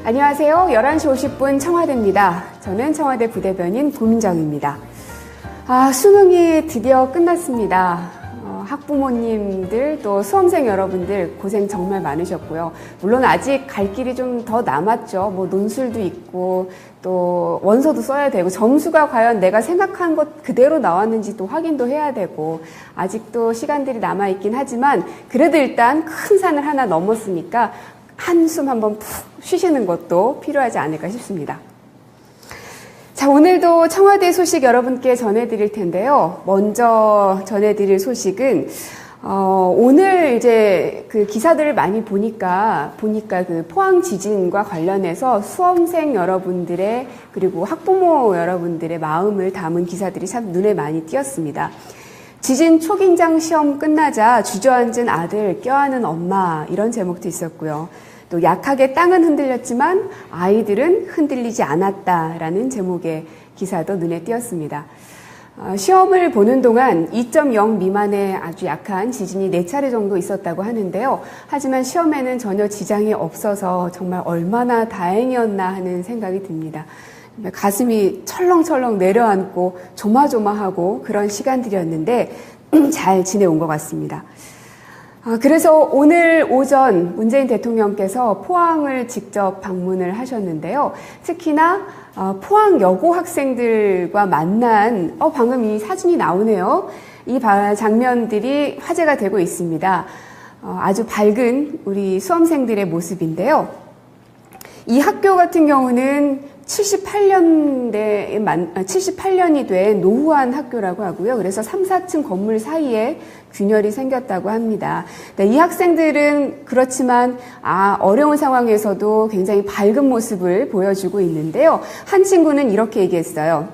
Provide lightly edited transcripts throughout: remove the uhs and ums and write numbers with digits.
안녕하세요. 11시 50분 청와대입니다. 저는 청와대 부대변인 고민정입니다. 수능이 드디어 끝났습니다. 학부모님들 또 수험생 여러분들 고생 정말 많으셨고요. 물론 아직 갈 길이 좀 더 남았죠. 논술도 있고 또 원서도 써야 되고 점수가 과연 내가 생각한 것 그대로 나왔는지 또 확인도 해야 되고 아직도 시간들이 남아있긴 하지만 그래도 일단 큰 산을 하나 넘었으니까 한숨 한번 푹 쉬시는 것도 필요하지 않을까 싶습니다. 자, 오늘도 청와대 소식 여러분께 전해드릴 텐데요. 먼저 전해드릴 소식은 오늘 이제 그 기사들을 많이 보니까 그 포항 지진과 관련해서 수험생 여러분들의 그리고 학부모 여러분들의 마음을 담은 기사들이 참 눈에 많이 띄었습니다. 지진 초긴장 시험 끝나자 주저앉은 아들 껴안은 엄마 이런 제목도 있었고요. 또 약하게 땅은 흔들렸지만 아이들은 흔들리지 않았다라는 제목의 기사도 눈에 띄었습니다. 시험을 보는 동안 2.0 미만의 아주 약한 지진이 4차례 정도 있었다고 하는데요. 하지만 시험에는 전혀 지장이 없어서 정말 얼마나 다행이었나 하는 생각이 듭니다. 가슴이 철렁철렁 내려앉고 조마조마하고 그런 시간들이었는데 잘 지내온 것 같습니다. 그래서 오늘 오전 문재인 대통령께서 포항을 직접 방문을 하셨는데요. 특히나 포항 여고 학생들과 만난 방금 이 사진이 나오네요. 이 장면들이 화제가 되고 있습니다. 아주 밝은 우리 수험생들의 모습인데요. 이 학교 같은 경우는 78년이 된 노후한 학교라고 하고요. 그래서 3, 4층 건물 사이에 균열이 생겼다고 합니다. 이 학생들은 그렇지만 어려운 상황에서도 굉장히 밝은 모습을 보여주고 있는데요. 한 친구는 이렇게 얘기했어요.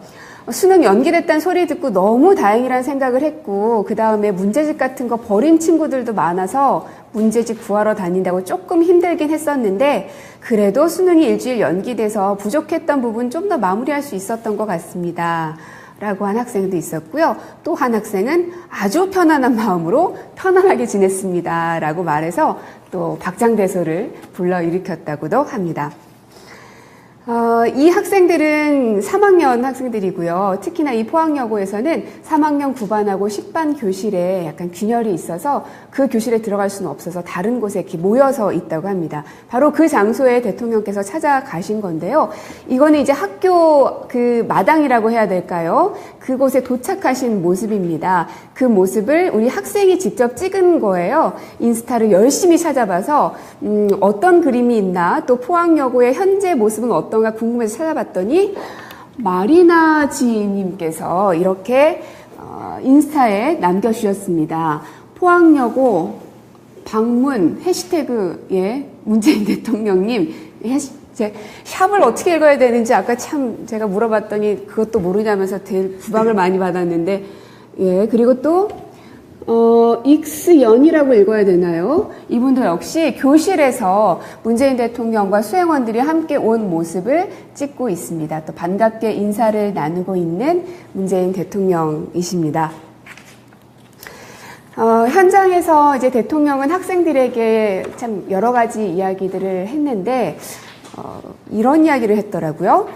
수능 연기됐다는 소리 듣고 너무 다행이라는 생각을 했고 그 다음에 문제집 같은 거 버린 친구들도 많아서 문제집 구하러 다닌다고 조금 힘들긴 했었는데 그래도 수능이 일주일 연기돼서 부족했던 부분 좀 더 마무리할 수 있었던 것 같습니다. 라고 한 학생도 있었고요. 또 한 학생은 아주 편안한 마음으로 편안하게 지냈습니다. 라고 말해서 또 박장대소를 불러일으켰다고도 합니다. 이 학생들은 3학년 학생들이고요. 특히나 이 포항여고에서는 3학년 9반하고 10반 교실에 약간 균열이 있어서 그 교실에 들어갈 수는 없어서 다른 곳에 이렇게 모여서 있다고 합니다. 바로 그 장소에 대통령께서 찾아가신 건데요. 이거는 이제 학교 그 마당이라고 해야 될까요? 그곳에 도착하신 모습입니다. 그 모습을 우리 학생이 직접 찍은 거예요. 인스타를 열심히 찾아봐서 어떤 그림이 있나 또 포항여고의 현재 모습은 어떤가 궁금해서 찾아봤더니 마리나 지님께서 이렇게 인스타에 남겨주셨습니다. 포항여고 방문 해시태그에 문재인 대통령님 샵을 어떻게 읽어야 되는지 아까 참 제가 물어봤더니 그것도 모르냐면서 구박을 많이 받았는데 그리고 또 익스연이라고 읽어야 되나요? 이분도 역시 교실에서 문재인 대통령과 수행원들이 함께 온 모습을 찍고 있습니다. 또 반갑게 인사를 나누고 있는 문재인 대통령이십니다. 현장에서 이제 대통령은 학생들에게 참 여러 가지 이야기들을 했는데 이런 이야기를 했더라고요.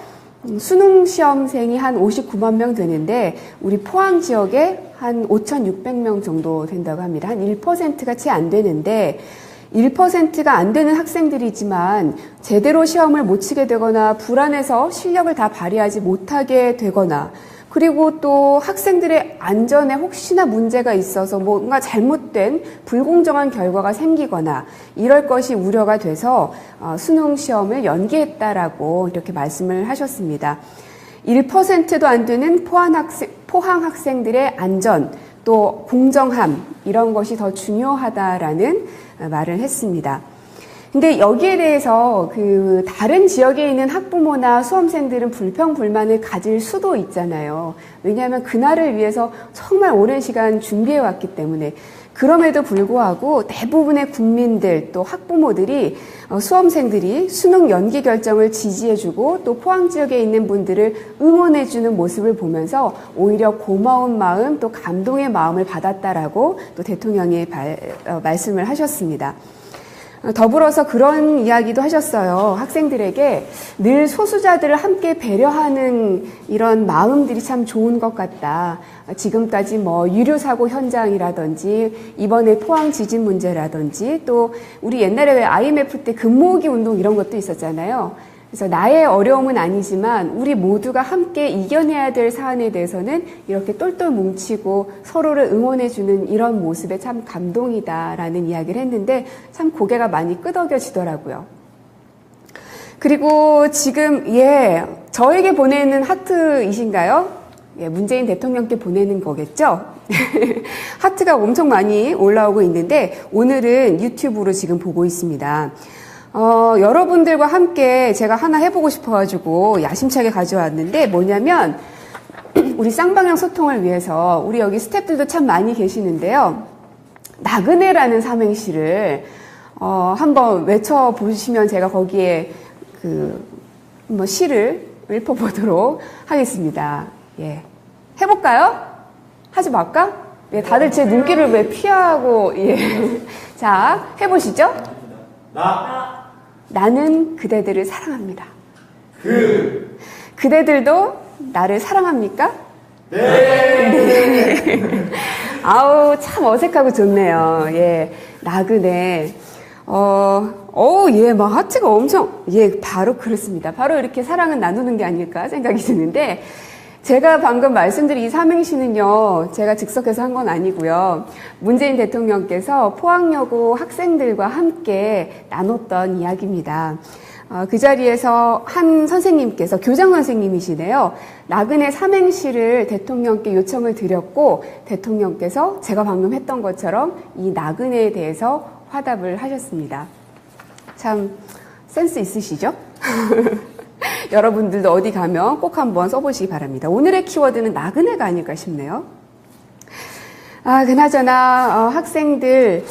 수능 시험생이 한 59만 명 되는데 우리 포항 지역에 한 5,600명 정도 된다고 합니다. 한 1%가 채 안 되는데 1%가 안 되는 학생들이지만 제대로 시험을 못 치게 되거나 불안해서 실력을 다 발휘하지 못하게 되거나 그리고 또 학생들의 안전에 혹시나 문제가 있어서 뭔가 잘못된 불공정한 결과가 생기거나 이럴 것이 우려가 돼서 수능 시험을 연기했다라고 이렇게 말씀을 하셨습니다. 1%도 안 되는 포항 학생들의 안전 또 공정함 이런 것이 더 중요하다라는 말을 했습니다. 근데 여기에 대해서 그 다른 지역에 있는 학부모나 수험생들은 불평불만을 가질 수도 있잖아요. 왜냐하면 그날을 위해서 정말 오랜 시간 준비해 왔기 때문에. 그럼에도 불구하고 대부분의 국민들 또 학부모들이 수험생들이 수능 연기 결정을 지지해주고 또 포항 지역에 있는 분들을 응원해주는 모습을 보면서 오히려 고마운 마음 또 감동의 마음을 받았다라고 또 대통령이 말씀을 하셨습니다. 더불어서 그런 이야기도 하셨어요. 학생들에게 늘 소수자들을 함께 배려하는 이런 마음들이 참 좋은 것 같다. 지금까지 뭐 유류사고 현장이라든지 이번에 포항 지진 문제라든지 또 우리 옛날에 왜 IMF 때 금모으기 운동 이런 것도 있었잖아요. 그래서 나의 어려움은 아니지만 우리 모두가 함께 이겨내야 될 사안에 대해서는 이렇게 똘똘 뭉치고 서로를 응원해주는 이런 모습에 참 감동이다라는 이야기를 했는데 참 고개가 많이 끄덕여지더라고요. 그리고 지금 저에게 보내는 하트이신가요? 문재인 대통령께 보내는 거겠죠? 하트가 엄청 많이 올라오고 있는데 오늘은 유튜브로 지금 보고 있습니다. 여러분들과 함께 제가 하나 해보고 싶어가지고 야심차게 가져왔는데 뭐냐면 우리 쌍방향 소통을 위해서 우리 여기 스태프들도 참 많이 계시는데요. 나그네라는 삼행시를 한번 외쳐보시면 제가 거기에 한번 시를 읊어보도록 하겠습니다. 예. 해볼까요? 하지 말까? 예, 다들 제 눈길을 왜 피하고, 자, 해보시죠. 나는 그대들을 사랑합니다. 그대들도 나를 사랑합니까? 네. 아우, 참 어색하고 좋네요. 예. 나그네. 막 하트가 엄청, 바로 그렇습니다. 바로 이렇게 사랑은 나누는 게 아닐까 생각이 드는데, 제가 방금 말씀드린 이 삼행시는요, 제가 즉석해서 한 건 아니고요. 문재인 대통령께서 포항여고 학생들과 함께 나눴던 이야기입니다. 그 자리에서 한 선생님께서, 교장 선생님이시네요. 나그네 삼행시를 대통령께 요청을 드렸고, 대통령께서 제가 방금 했던 것처럼 이 나그네에 대해서 화답을 하셨습니다. 참, 센스 있으시죠? 여러분들도 어디 가면 꼭 한번 써보시기 바랍니다. 오늘의 키워드는 나그네가 아닐까 싶네요. 그나저나 학생들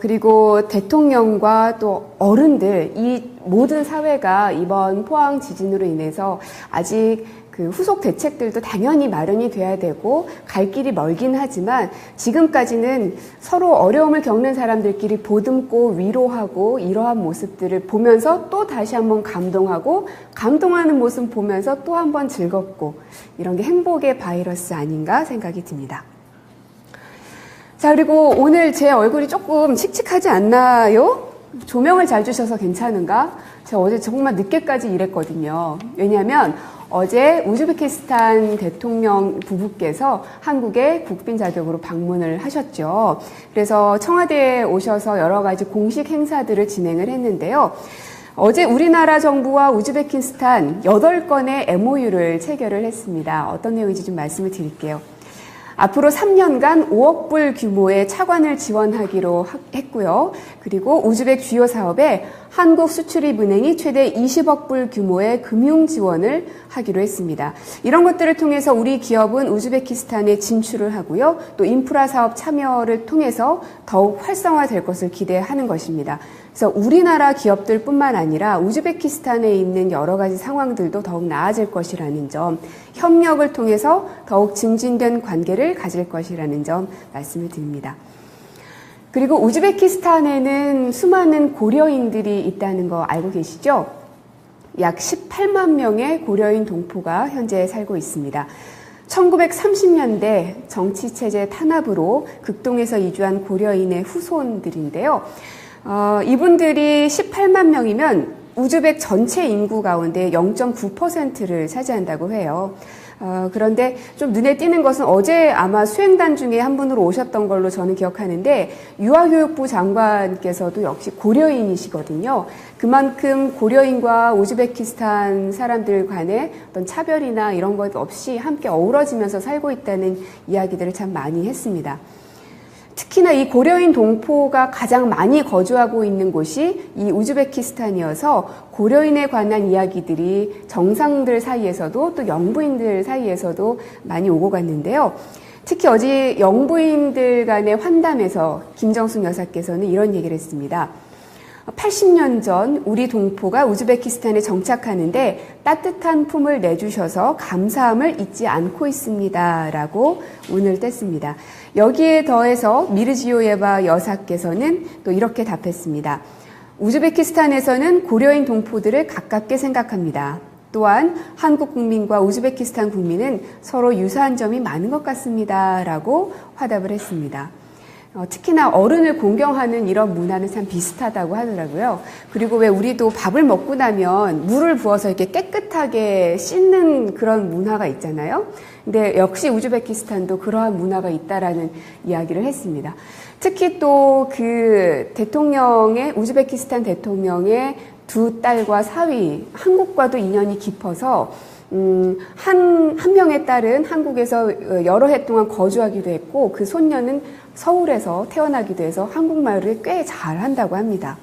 그리고 대통령과 또 어른들 이 모든 사회가 이번 포항 지진으로 인해서 아직 그 후속 대책들도 당연히 마련이 돼야 되고 갈 길이 멀긴 하지만 지금까지는 서로 어려움을 겪는 사람들끼리 보듬고 위로하고 이러한 모습들을 보면서 또 다시 한번 감동하고 감동하는 모습 보면서 또 한번 즐겁고 이런 게 행복의 바이러스 아닌가 생각이 듭니다. 자, 그리고 오늘 제 얼굴이 조금 칙칙하지 않나요? 조명을 잘 주셔서 괜찮은가? 제가 어제 정말 늦게까지 일했거든요. 왜냐하면 어제 우즈베키스탄 대통령 부부께서 한국에 국빈 자격으로 방문을 하셨죠. 그래서 청와대에 오셔서 여러 가지 공식 행사들을 진행을 했는데요. 어제 우리나라 정부와 우즈베키스탄 8건의 MOU를 체결을 했습니다. 어떤 내용인지 좀 말씀을 드릴게요. 앞으로 3년간 5억 불 규모의 차관을 지원하기로 했고요. 그리고 우즈벡 주요 사업에 한국수출입은행이 최대 20억 불 규모의 금융 지원을 하기로 했습니다. 이런 것들을 통해서 우리 기업은 우즈베키스탄에 진출을 하고요. 또 인프라 사업 참여를 통해서 더욱 활성화될 것을 기대하는 것입니다. 그래서 우리나라 기업들뿐만 아니라 우즈베키스탄에 있는 여러 가지 상황들도 더욱 나아질 것이라는 점, 협력을 통해서 더욱 증진된 관계를 가질 것이라는 점 말씀을 드립니다. 그리고 우즈베키스탄에는 수많은 고려인들이 있다는 거 알고 계시죠? 약 18만 명의 고려인 동포가 현재 살고 있습니다. 1930년대 정치체제 탄압으로 극동에서 이주한 고려인의 후손들인데요. 이분들이 18만 명이면 우즈벡 전체 인구 가운데 0.9%를 차지한다고 해요. 그런데 좀 눈에 띄는 것은 어제 아마 수행단 중에 한 분으로 오셨던 걸로 저는 기억하는데 유아교육부 장관께서도 역시 고려인이시거든요. 그만큼 고려인과 우즈베키스탄 사람들 간의 어떤 차별이나 이런 것 없이 함께 어우러지면서 살고 있다는 이야기들을 참 많이 했습니다. 특히나 이 고려인 동포가 가장 많이 거주하고 있는 곳이 이 우즈베키스탄이어서 고려인에 관한 이야기들이 정상들 사이에서도 또 영부인들 사이에서도 많이 오고 갔는데요. 특히 어제 영부인들 간의 환담에서 김정숙 여사께서는 이런 얘기를 했습니다. 80년 전 우리 동포가 우즈베키스탄에 정착하는데 따뜻한 품을 내주셔서 감사함을 잊지 않고 있습니다. 라고 운을 뗐습니다. 여기에 더해서 미르지오예바 여사께서는 또 이렇게 답했습니다. 우즈베키스탄에서는 고려인 동포들을 가깝게 생각합니다. 또한 한국 국민과 우즈베키스탄 국민은 서로 유사한 점이 많은 것 같습니다. 라고 화답을 했습니다. 특히나 어른을 공경하는 이런 문화는 참 비슷하다고 하더라고요. 그리고 왜 우리도 밥을 먹고 나면 물을 부어서 이렇게 깨끗하게 씻는 그런 문화가 있잖아요. 근데 역시 우즈베키스탄도 그러한 문화가 있다라는 이야기를 했습니다. 특히 또 그 우즈베키스탄 대통령의 두 딸과 사위, 한국과도 인연이 깊어서 한 명의 딸은 한국에서 여러 해 동안 거주하기도 했고 그 손녀는 서울에서 태어나기도 해서 한국말을 꽤 잘한다고 합니다.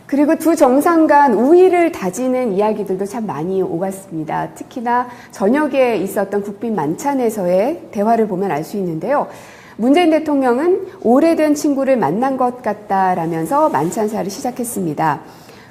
그리고 두 정상 간 우위를 다지는 이야기들도 참 많이 오갔습니다. 특히나 저녁에 있었던 국빈 만찬에서의 대화를 보면 알 수 있는데요. 문재인 대통령은 오래된 친구를 만난 것 같다라면서 만찬사를 시작했습니다.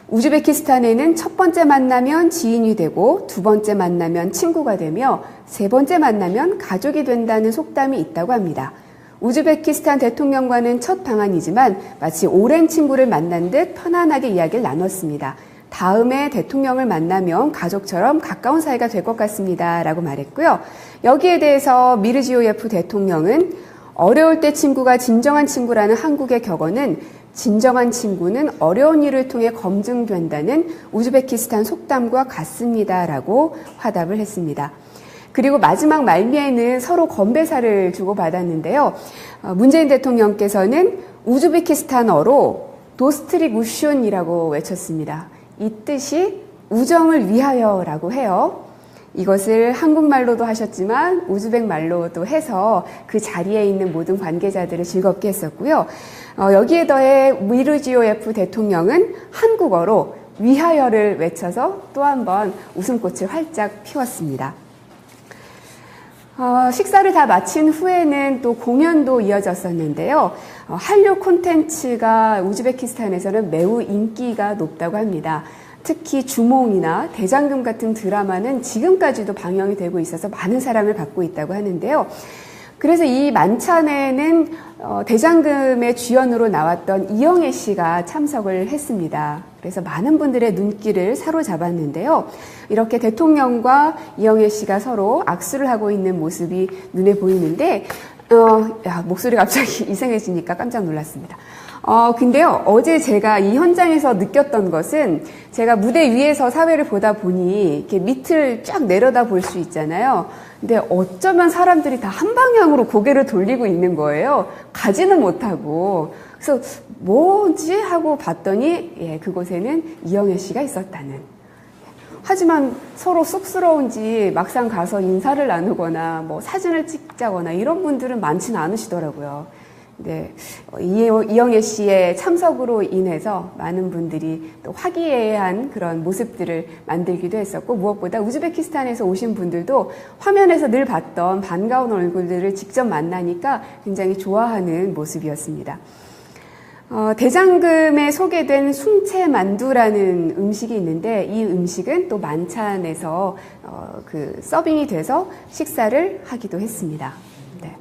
우즈베키스탄에는 첫 번째 만나면 지인이 되고 두 번째 만나면 친구가 되며 세 번째 만나면 가족이 된다는 속담이 있다고 합니다. 우즈베키스탄 대통령과는 첫 방한이지만 마치 오랜 친구를 만난 듯 편안하게 이야기를 나눴습니다. 다음에 대통령을 만나면 가족처럼 가까운 사이가 될 것 같습니다. 라고 말했고요. 여기에 대해서 미르지요예프 대통령은 어려울 때 친구가 진정한 친구라는 한국의 격언은 진정한 친구는 어려운 일을 통해 검증된다는 우즈베키스탄 속담과 같습니다라고 화답을 했습니다. 그리고 마지막 말미에는 서로 건배사를 주고받았는데요. 문재인 대통령께서는 우즈베키스탄어로 도스트릭 우슌이라고 외쳤습니다. 이 뜻이 우정을 위하여라고 해요. 이것을 한국말로도 하셨지만 우즈벡 말로도 해서 그 자리에 있는 모든 관계자들을 즐겁게 했었고요. 여기에 더해 미르지요예프 대통령은 한국어로 위하여를 외쳐서 또 한 번 웃음꽃을 활짝 피웠습니다. 식사를 다 마친 후에는 또 공연도 이어졌었는데요. 한류 콘텐츠가 우즈베키스탄에서는 매우 인기가 높다고 합니다. 특히 주몽이나 대장금 같은 드라마는 지금까지도 방영이 되고 있어서 많은 사랑을 받고 있다고 하는데요. 그래서 이 만찬에는 대장금의 주연으로 나왔던 이영애 씨가 참석을 했습니다. 그래서 많은 분들의 눈길을 사로잡았는데요. 이렇게 대통령과 이영애 씨가 서로 악수를 하고 있는 모습이 눈에 보이는데 목소리가 갑자기 이상해지니까 깜짝 놀랐습니다. 근데요, 어제 제가 이 현장에서 느꼈던 것은 제가 무대 위에서 사회를 보다 보니 이렇게 밑을 쫙 내려다 볼 수 있잖아요. 근데 어쩌면 사람들이 다 한 방향으로 고개를 돌리고 있는 거예요. 가지는 못하고. 그래서 뭐지? 하고 봤더니, 그곳에는 이영애 씨가 있었다는. 하지만 서로 쑥스러운지 막상 가서 인사를 나누거나 뭐 사진을 찍자거나 이런 분들은 많지는 않으시더라고요. 네, 이영애 씨의 참석으로 인해서 많은 분들이 또 화기애애한 그런 모습들을 만들기도 했었고 무엇보다 우즈베키스탄에서 오신 분들도 화면에서 늘 봤던 반가운 얼굴들을 직접 만나니까 굉장히 좋아하는 모습이었습니다. 대장금에 소개된 숭채만두라는 음식이 있는데 이 음식은 또 만찬에서 서빙이 돼서 식사를 하기도 했습니다. 네,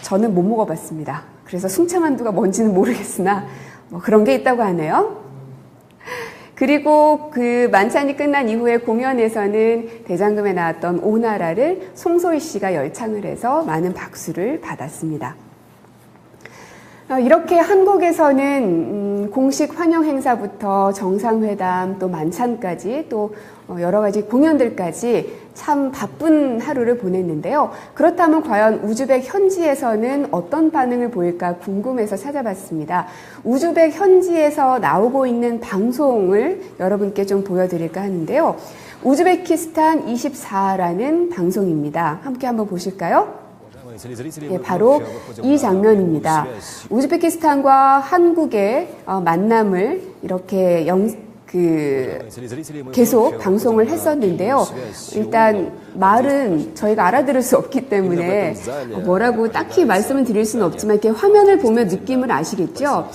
저는 못 먹어봤습니다. 그래서 숭채만두가 뭔지는 모르겠으나 뭐 그런 게 있다고 하네요. 그리고 그 만찬이 끝난 이후에 공연에서는 대장금에 나왔던 오나라를 송소희 씨가 열창을 해서 많은 박수를 받았습니다. 이렇게 한국에서는 공식 환영 행사부터 정상회담 또 만찬까지 또 여러 가지 공연들까지 참 바쁜 하루를 보냈는데요. 그렇다면 과연 우즈벡 현지에서는 어떤 반응을 보일까 궁금해서 찾아봤습니다. 우즈벡 현지에서 나오고 있는 방송을 여러분께 좀 보여드릴까 하는데요. 우즈베키스탄 24라는 방송입니다. 함께 한번 보실까요? 네, 바로 이 장면입니다. 우즈베키스탄과 한국의 만남을 이렇게 계속 방송을 했었는데요. 일단 말은 저희가 알아들을 수 없기 때문에 뭐라고 딱히 말씀을 드릴 수는 없지만 이렇게 화면을 보면 느낌을 아시겠죠?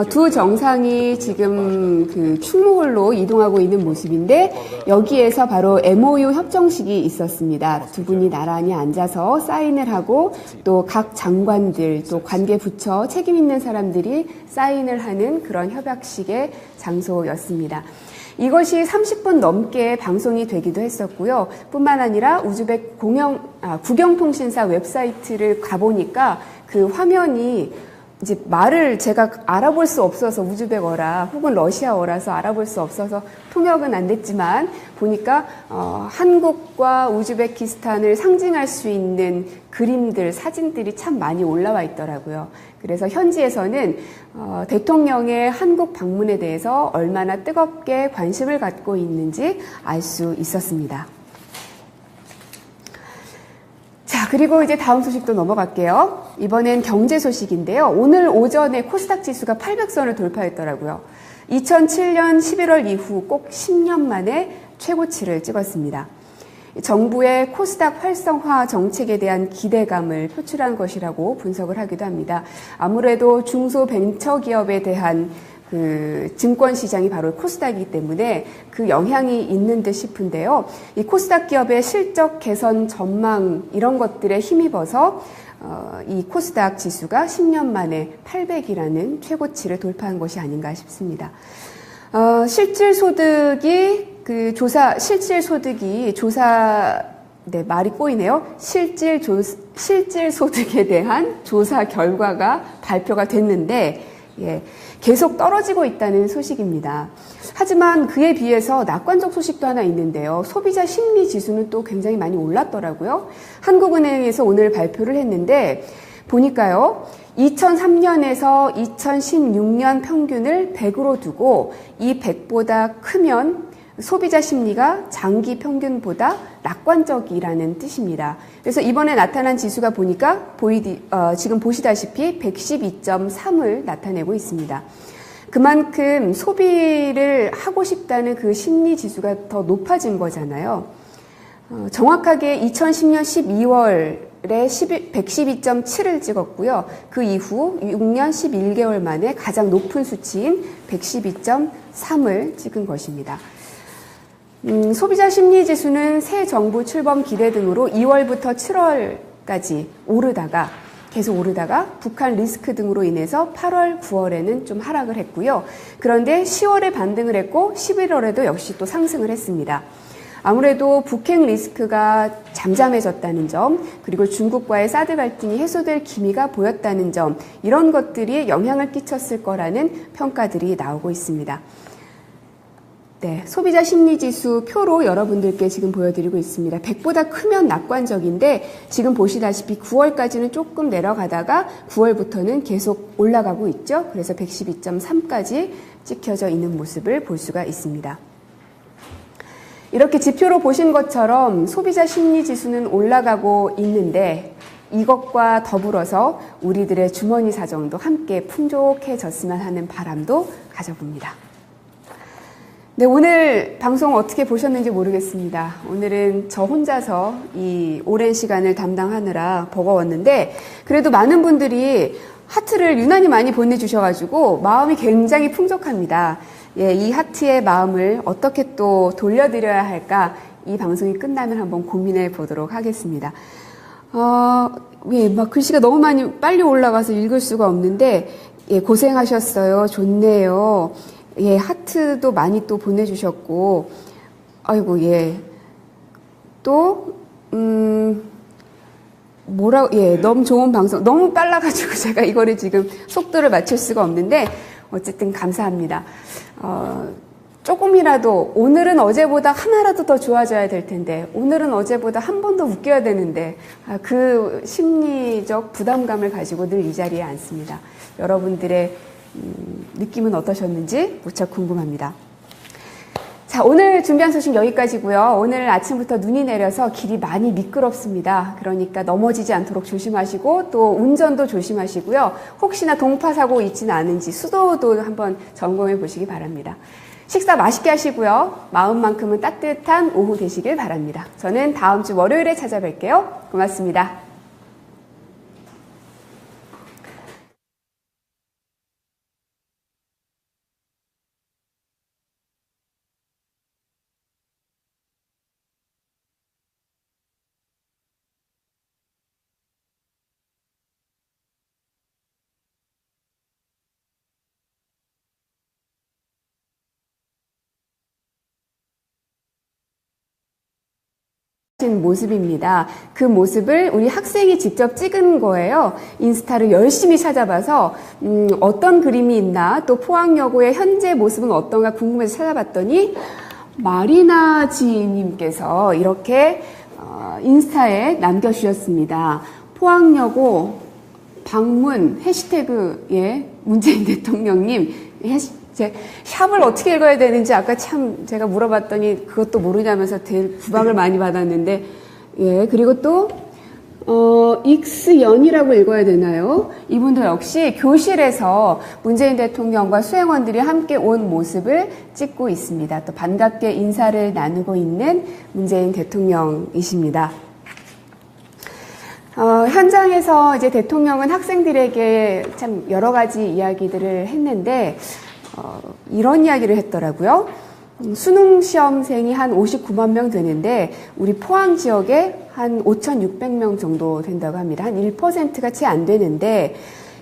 두 정상이 지금 충무홀로 이동하고 있는 모습인데 여기에서 바로 MOU 협정식이 있었습니다. 두 분이 나란히 앉아서 사인을 하고 또 각 장관들 또 관계 부처 책임 있는 사람들이 사인을 하는 그런 협약식의 장소였습니다. 이것이 30분 넘게 방송이 되기도 했었고요. 뿐만 아니라 우즈벡 국영통신사 웹사이트를 가보니까 그 화면이 이제 말을 제가 알아볼 수 없어서 우즈벡어라 혹은 러시아어라서 알아볼 수 없어서 통역은 안 됐지만 보니까 한국과 우즈베키스탄을 상징할 수 있는 그림들, 사진들이 참 많이 올라와 있더라고요. 그래서 현지에서는 대통령의 한국 방문에 대해서 얼마나 뜨겁게 관심을 갖고 있는지 알 수 있었습니다. 자, 그리고 이제 다음 소식도 넘어갈게요. 이번엔 경제 소식인데요. 오늘 오전에 코스닥 지수가 800선을 돌파했더라고요. 2007년 11월 이후 꼭 10년 만에 최고치를 찍었습니다. 정부의 코스닥 활성화 정책에 대한 기대감을 표출한 것이라고 분석을 하기도 합니다. 아무래도 중소벤처기업에 대한 증권 시장이 바로 코스닥이기 때문에 그 영향이 있는 듯 싶은데요. 이 코스닥 기업의 실적 개선 전망 이런 것들에 힘입어서 이 코스닥 지수가 10년 만에 800이라는 최고치를 돌파한 것이 아닌가 싶습니다. 실질 소득이 네, 말이 꼬이네요. 실질 소득에 대한 조사 결과가 발표가 됐는데, 계속 떨어지고 있다는 소식입니다. 하지만 그에 비해서 낙관적 소식도 하나 있는데요. 소비자 심리 지수는 또 굉장히 많이 올랐더라고요. 한국은행에서 오늘 발표를 했는데 보니까요. 2003년에서 2016년 평균을 100으로 두고 이 100보다 크면 소비자 심리가 장기 평균보다 낙관적이라는 뜻입니다. 그래서 이번에 나타난 지수가 보니까 지금 보시다시피 112.3을 나타내고 있습니다. 그만큼 소비를 하고 싶다는 그 심리 지수가 더 높아진 거잖아요. 정확하게 2010년 12월에 112.7을 찍었고요. 그 이후 6년 11개월 만에 가장 높은 수치인 112.3을 찍은 것입니다. 소비자 심리 지수는 새 정부 출범 기대 등으로 2월부터 7월까지 계속 오르다가 북한 리스크 등으로 인해서 8월, 9월에는 좀 하락을 했고요. 그런데 10월에 반등을 했고 11월에도 역시 또 상승을 했습니다. 아무래도 북핵 리스크가 잠잠해졌다는 점, 그리고 중국과의 사드 갈등이 해소될 기미가 보였다는 점, 이런 것들이 영향을 끼쳤을 거라는 평가들이 나오고 있습니다. 네, 소비자 심리지수 표로 여러분들께 지금 보여드리고 있습니다. 100보다 크면 낙관적인데 지금 보시다시피 9월까지는 조금 내려가다가 9월부터는 계속 올라가고 있죠. 그래서 112.3까지 찍혀져 있는 모습을 볼 수가 있습니다. 이렇게 지표로 보신 것처럼 소비자 심리지수는 올라가고 있는데 이것과 더불어서 우리들의 주머니 사정도 함께 풍족해졌으면 하는 바람도 가져봅니다. 네, 오늘 방송 어떻게 보셨는지 모르겠습니다. 오늘은 저 혼자서 이 오랜 시간을 담당하느라 버거웠는데 그래도 많은 분들이 하트를 유난히 많이 보내주셔가지고 마음이 굉장히 풍족합니다. 이 하트의 마음을 어떻게 또 돌려드려야 할까 이 방송이 끝나면 한번 고민해 보도록 하겠습니다. 막 글씨가 너무 빨리 올라가서 읽을 수가 없는데 고생하셨어요. 좋네요. 하트도 많이 또 보내주셨고, 또, 너무 좋은 방송, 너무 빨라가지고 제가 이거를 지금 속도를 맞출 수가 없는데, 어쨌든 감사합니다. 조금이라도, 오늘은 어제보다 하나라도 더 좋아져야 될 텐데, 오늘은 어제보다 한 번 더 웃겨야 되는데, 그 심리적 부담감을 가지고 늘 이 자리에 앉습니다. 여러분들의 느낌은 어떠셨는지 무척 궁금합니다. 자, 오늘 준비한 소식 여기까지고요. 오늘 아침부터 눈이 내려서 길이 많이 미끄럽습니다. 그러니까 넘어지지 않도록 조심하시고 또 운전도 조심하시고요. 혹시나 동파 사고 있지는 않은지 수도도 한번 점검해 보시기 바랍니다. 식사 맛있게 하시고요. 마음만큼은 따뜻한 오후 되시길 바랍니다. 저는 다음 주 월요일에 찾아뵐게요. 고맙습니다. 모습입니다. 그 모습을 우리 학생이 직접 찍은 거예요. 인스타를 열심히 찾아봐서 어떤 그림이 있나, 또 포항여고의 현재 모습은 어떤가 궁금해서 찾아봤더니 마리나 지님께서 이렇게 인스타에 남겨주셨습니다. 포항여고 방문 해시태그에 문재인 대통령님 샵을 어떻게 읽어야 되는지 아까 참 제가 물어봤더니 그것도 모르냐면서 구박을 많이 받았는데, 예, 그리고 또 익스연이라고 읽어야 되나요? 이분도 역시 교실에서 문재인 대통령과 수행원들이 함께 온 모습을 찍고 있습니다. 또 반갑게 인사를 나누고 있는 문재인 대통령이십니다. 현장에서 이제 대통령은 학생들에게 참 여러 가지 이야기들을 했는데, 이런 이야기를 했더라고요. 수능 시험생이 한 59만 명 되는데 우리 포항 지역에 한 5,600명 정도 된다고 합니다. 한 1%가 채 안 되는데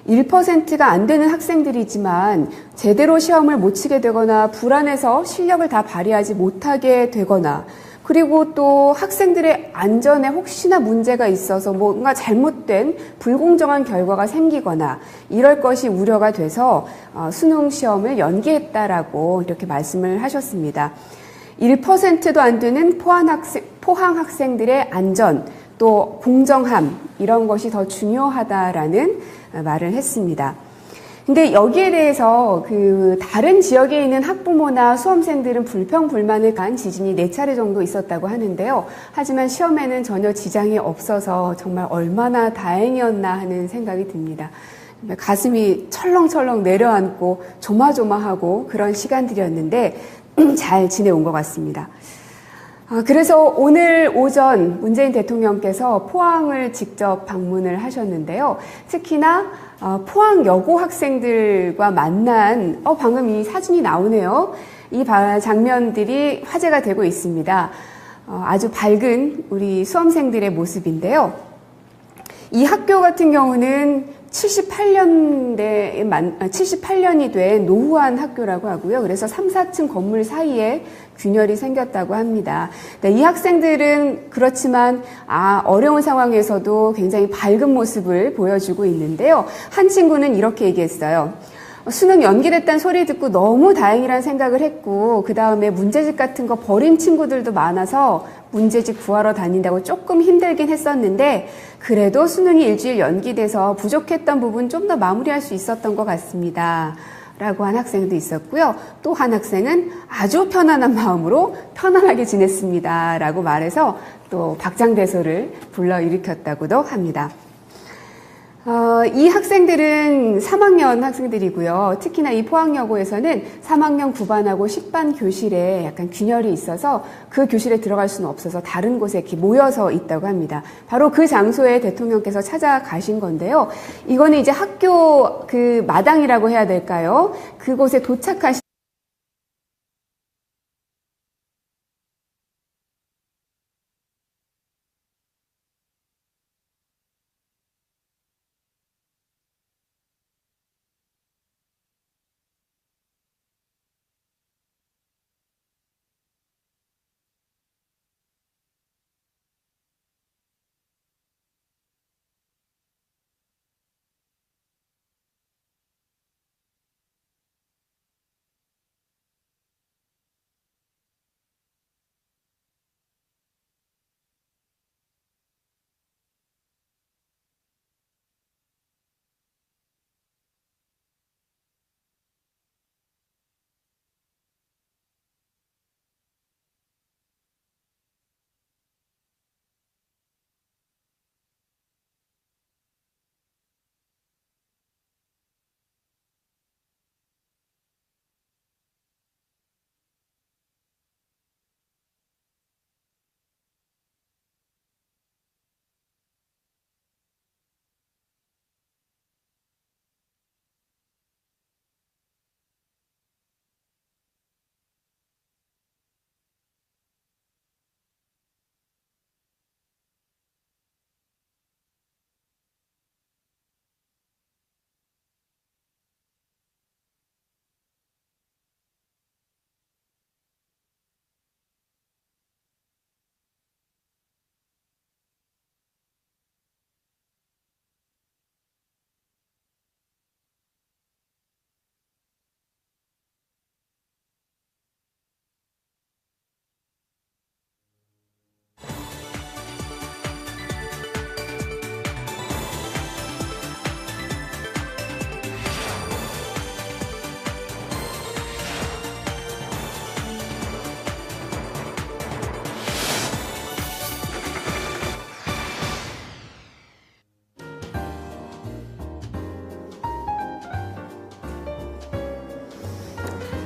1%가 안 되는 학생들이지만 제대로 시험을 못 치게 되거나 불안해서 실력을 다 발휘하지 못하게 되거나, 그리고 또 학생들의 안전에 혹시나 문제가 있어서 뭔가 잘못된 불공정한 결과가 생기거나 이럴 것이 우려가 돼서 수능 시험을 연기했다라고 이렇게 말씀을 하셨습니다. 1%도 안 되는 포항 학생들의 안전, 또 공정함, 이런 것이 더 중요하다라는 말을 했습니다. 근데 여기에 대해서 다른 지역에 있는 학부모나 수험생들은 불평불만을 가한 지진이 4차례 정도 있었다고 하는데요. 하지만 시험에는 전혀 지장이 없어서 정말 얼마나 다행이었나 하는 생각이 듭니다. 가슴이 철렁철렁 내려앉고 조마조마하고 그런 시간들이었는데 잘 지내온 것 같습니다. 그래서 오늘 오전 문재인 대통령께서 포항을 직접 방문을 하셨는데요. 특히나 포항 여고 학생들과 만난 방금 이 사진이 나오네요. 이 장면들이 화제가 되고 있습니다. 아주 밝은 우리 수험생들의 모습인데요. 이 학교 같은 경우는 78년이 된 노후한 학교라고 하고요. 그래서 3, 4층 건물 사이에 균열이 생겼다고 합니다. 네, 이 학생들은 그렇지만 어려운 상황에서도 굉장히 밝은 모습을 보여주고 있는데요. 한 친구는 이렇게 얘기했어요. 수능 연기됐다는 소리 듣고 너무 다행이라는 생각을 했고, 그 다음에 문제집 같은 거 버린 친구들도 많아서 문제집 구하러 다닌다고 조금 힘들긴 했었는데, 그래도 수능이 일주일 연기돼서 부족했던 부분 좀 더 마무리할 수 있었던 것 같습니다. 라고 한 학생도 있었고요. 또 한 학생은 아주 편안한 마음으로 편안하게 지냈습니다. 라고 말해서 또 박장대소를 불러일으켰다고도 합니다. 이 학생들은 3학년 학생들이고요. 특히나 이 포항여고에서는 3학년 9반하고 10반 교실에 약간 균열이 있어서 그 교실에 들어갈 수는 없어서 다른 곳에 이렇게 모여서 있다고 합니다. 바로 그 장소에 대통령께서 찾아가신 건데요. 이거는 이제 학교 마당이라고 해야 될까요? 그곳에 도착하신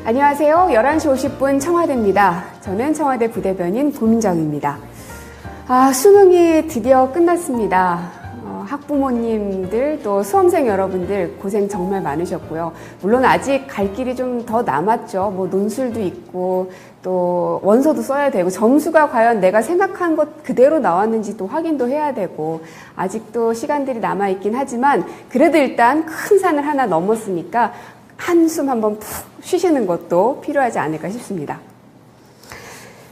안녕하세요. 11시 50분 청와대입니다. 저는 청와대 부대변인 고민정입니다. 수능이 드디어 끝났습니다. 학부모님들 또 수험생 여러분들 고생 정말 많으셨고요. 물론 아직 갈 길이 좀 더 남았죠. 뭐 논술도 있고 또 원서도 써야 되고 점수가 과연 내가 생각한 것 그대로 나왔는지 또 확인도 해야 되고 아직도 시간들이 남아있긴 하지만 그래도 일단 큰 산을 하나 넘었으니까 한숨 한번 푹 쉬시는 것도 필요하지 않을까 싶습니다.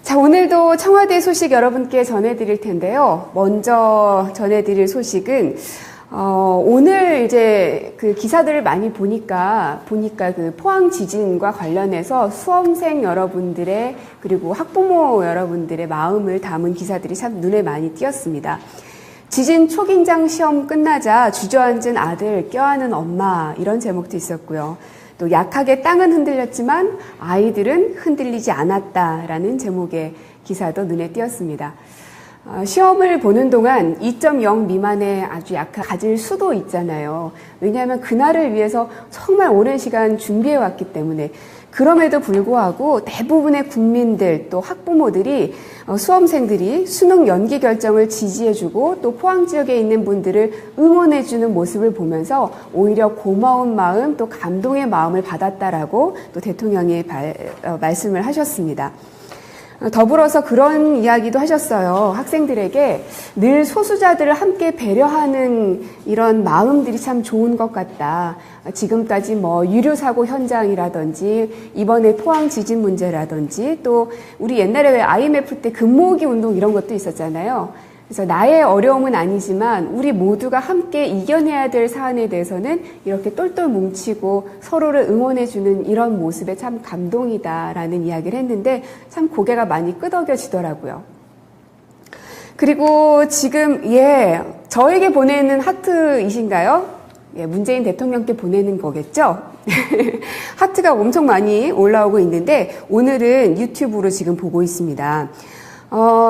자, 오늘도 청와대 소식 여러분께 전해드릴 텐데요. 먼저 전해드릴 소식은, 오늘 이제 그 기사들을 많이 보니까 그 포항 지진과 관련해서 수험생 여러분들의 그리고 학부모 여러분들의 마음을 담은 기사들이 참 눈에 많이 띄었습니다. 지진 초긴장 시험 끝나자 주저앉은 아들 껴안은 엄마 이런 제목도 있었고요. 또 약하게 땅은 흔들렸지만 아이들은 흔들리지 않았다라는 제목의 기사도 눈에 띄었습니다. 시험을 보는 동안 2.0 미만의 아주 약한 가질 수도 있잖아요. 왜냐하면 그날을 위해서 정말 오랜 시간 준비해 왔기 때문에 그럼에도 불구하고 대부분의 국민들 또 학부모들이 수험생들이 수능 연기 결정을 지지해주고 또 포항 지역에 있는 분들을 응원해주는 모습을 보면서 오히려 고마운 마음 또 감동의 마음을 받았다라고 또 대통령이 말씀을 하셨습니다. 더불어서 그런 이야기도 하셨어요. 학생들에게 늘 소수자들을 함께 배려하는 이런 마음들이 참 좋은 것 같다. 지금까지 뭐 유류사고 현장이라든지 이번에 포항 지진 문제라든지 또 우리 옛날에 왜 IMF 때 금모으기 운동 이런 것도 있었잖아요. 그래서 나의 어려움은 아니지만 우리 모두가 함께 이겨내야 될 사안에 대해서는 이렇게 똘똘 뭉치고 서로를 응원해주는 이런 모습에 참 감동이다라는 이야기를 했는데 참 고개가 많이 끄덕여지더라고요. 그리고 지금 저에게 보내는 하트이신가요? 문재인 대통령께 보내는 거겠죠? 하트가 엄청 많이 올라오고 있는데 오늘은 유튜브로 지금 보고 있습니다.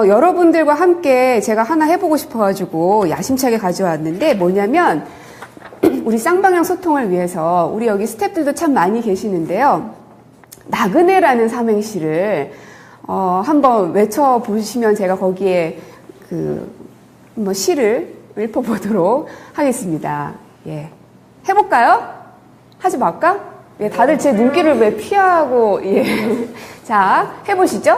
여러분들과 함께 제가 하나 해보고 싶어가지고 야심차게 가져왔는데 뭐냐면 우리 쌍방향 소통을 위해서 우리 여기 스태프들도 참 많이 계시는데요. 나그네라는 삼행시를 한번 외쳐보시면 제가 거기에 한번 시를 읊어보도록 하겠습니다. 해볼까요? 하지 말까? 다들 제 눈길을 왜 피하고 자, 해보시죠.